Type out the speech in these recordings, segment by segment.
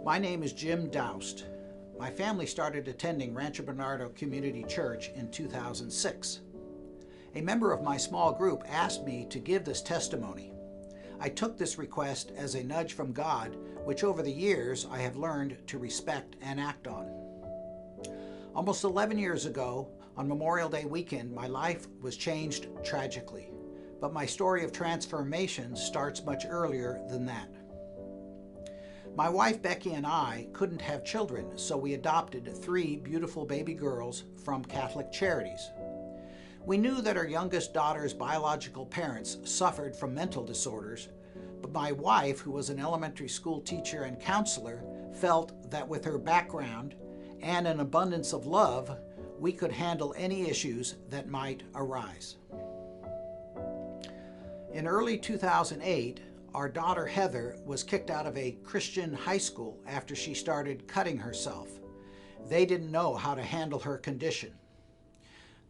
My name is Jim Doust. My family started attending Rancho Bernardo Community Church in 2006. A member of my small group asked me to give this testimony. I took this request as a nudge from God, which over the years I have learned to respect and act on. Almost 11 years ago, on Memorial Day weekend, my life was changed tragically. But my story of transformation starts much earlier than that. My wife Becky and I couldn't have children, so we adopted 3 beautiful baby girls from Catholic Charities. We knew that our youngest daughter's biological parents suffered from mental disorders, but my wife, who was an elementary school teacher and counselor, felt that with her background and an abundance of love, we could handle any issues that might arise. In early 2008, our daughter Heather was kicked out of a Christian high school after she started cutting herself. They didn't know how to handle her condition.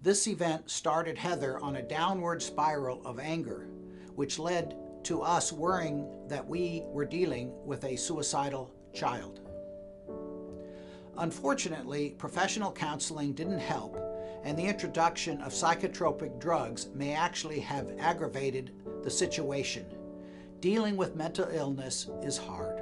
This event started Heather on a downward spiral of anger, which led to us worrying that we were dealing with a suicidal child. Unfortunately, professional counseling didn't help, and the introduction of psychotropic drugs may actually have aggravated the situation. Dealing with mental illness is hard.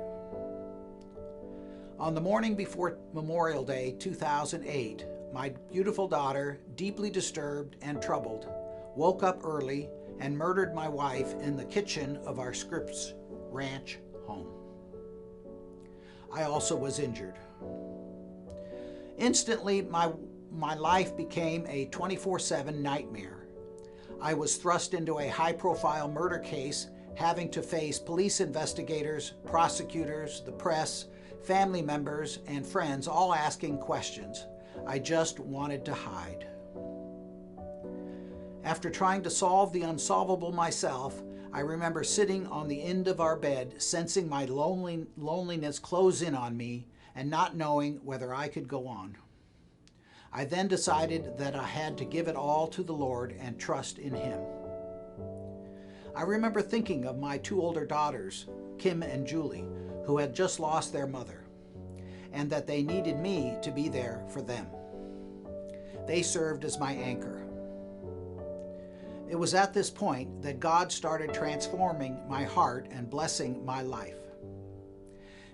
On the morning before Memorial Day 2008, my beautiful daughter, deeply disturbed and troubled, woke up early and murdered my wife in the kitchen of our Scripps Ranch home. I also was injured. Instantly, my life became a 24/7 nightmare. I was thrust into a high-profile murder case, having to face police investigators, prosecutors, the press, family members, and friends all asking questions. I just wanted to hide. After trying to solve the unsolvable myself, I remember sitting on the end of our bed, sensing my loneliness close in on me and not knowing whether I could go on. I then decided that I had to give it all to the Lord and trust in Him. I remember thinking of my 2 older daughters, Kim and Julie, who had just lost their mother, and that they needed me to be there for them. They served as my anchor. It was at this point that God started transforming my heart and blessing my life.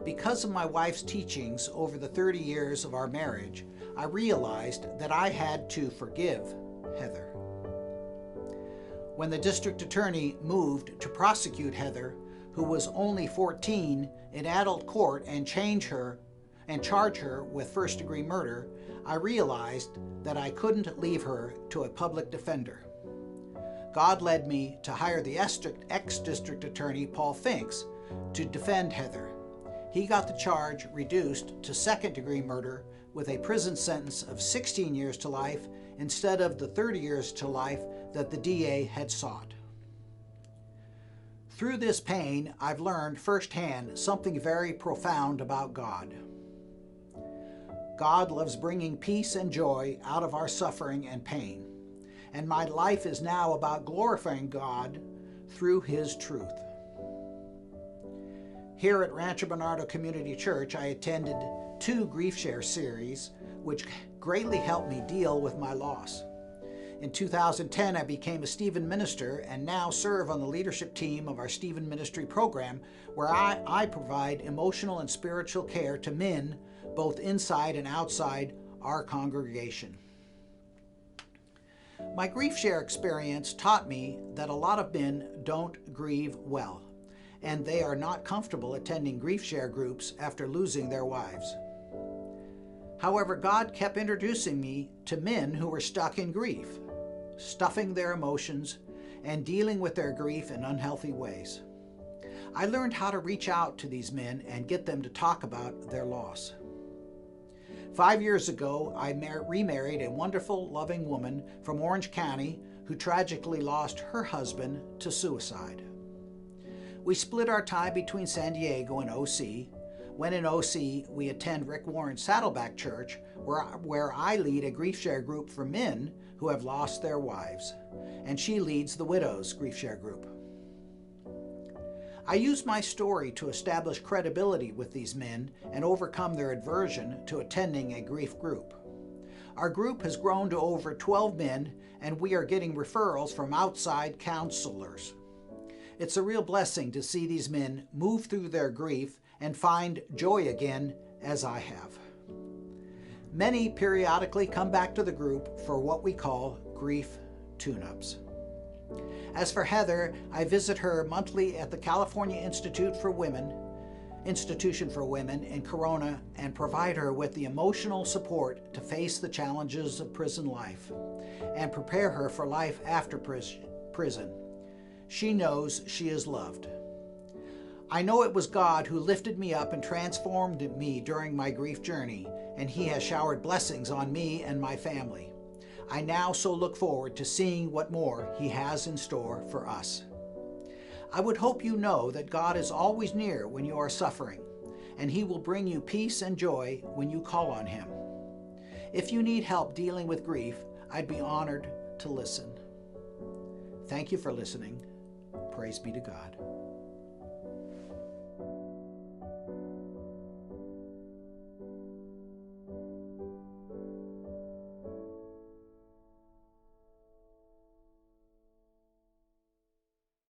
Because of my wife's teachings over the 30 years of our marriage, I realized that I had to forgive Heather. When the district attorney moved to prosecute Heather, who was only 14, in adult court and charge her with first-degree murder, I realized that I couldn't leave her to a public defender. God led me to hire the ex-district attorney, Paul Finks, to defend Heather. He got the charge reduced to second-degree murder with a prison sentence of 16 years to life instead of the 30 years to life that the DA had sought. Through this pain, I've learned firsthand something very profound about God. God loves bringing peace and joy out of our suffering and pain, and my life is now about glorifying God through His truth. Here at Rancho Bernardo Community Church, I attended 2 Grief Share series, which greatly helped me deal with my loss. In 2010, I became a Stephen minister and now serve on the leadership team of our Stephen Ministry program, where I provide emotional and spiritual care to men both inside and outside our congregation. My Grief Share experience taught me that a lot of men don't grieve well, and they are not comfortable attending Grief Share groups after losing their wives. However, God kept introducing me to men who were stuck in grief, stuffing their emotions, and dealing with their grief in unhealthy ways. I learned how to reach out to these men and get them to talk about their loss. 5 years ago, I remarried a wonderful, loving woman from Orange County who tragically lost her husband to suicide. We split our time between San Diego and OC. When in OC, we attend Rick Warren's Saddleback Church, where I lead a Grief Share group for men who have lost their wives, and she leads the Widows Grief Share group. I use my story to establish credibility with these men and overcome their aversion to attending a grief group. Our group has grown to over 12 men, and we are getting referrals from outside counselors. It's a real blessing to see these men move through their grief and find joy again, as I have. Many periodically come back to the group for what we call grief tune-ups. As for Heather, I visit her monthly at the California Institution for Women in Corona and provide her with the emotional support to face the challenges of prison life and prepare her for life after prison. She knows she is loved. I know it was God who lifted me up and transformed me during my grief journey, and He has showered blessings on me and my family. I now so look forward to seeing what more He has in store for us. I would hope you know that God is always near when you are suffering, and He will bring you peace and joy when you call on Him. If you need help dealing with grief, I'd be honored to listen. Thank you for listening. Praise be to God.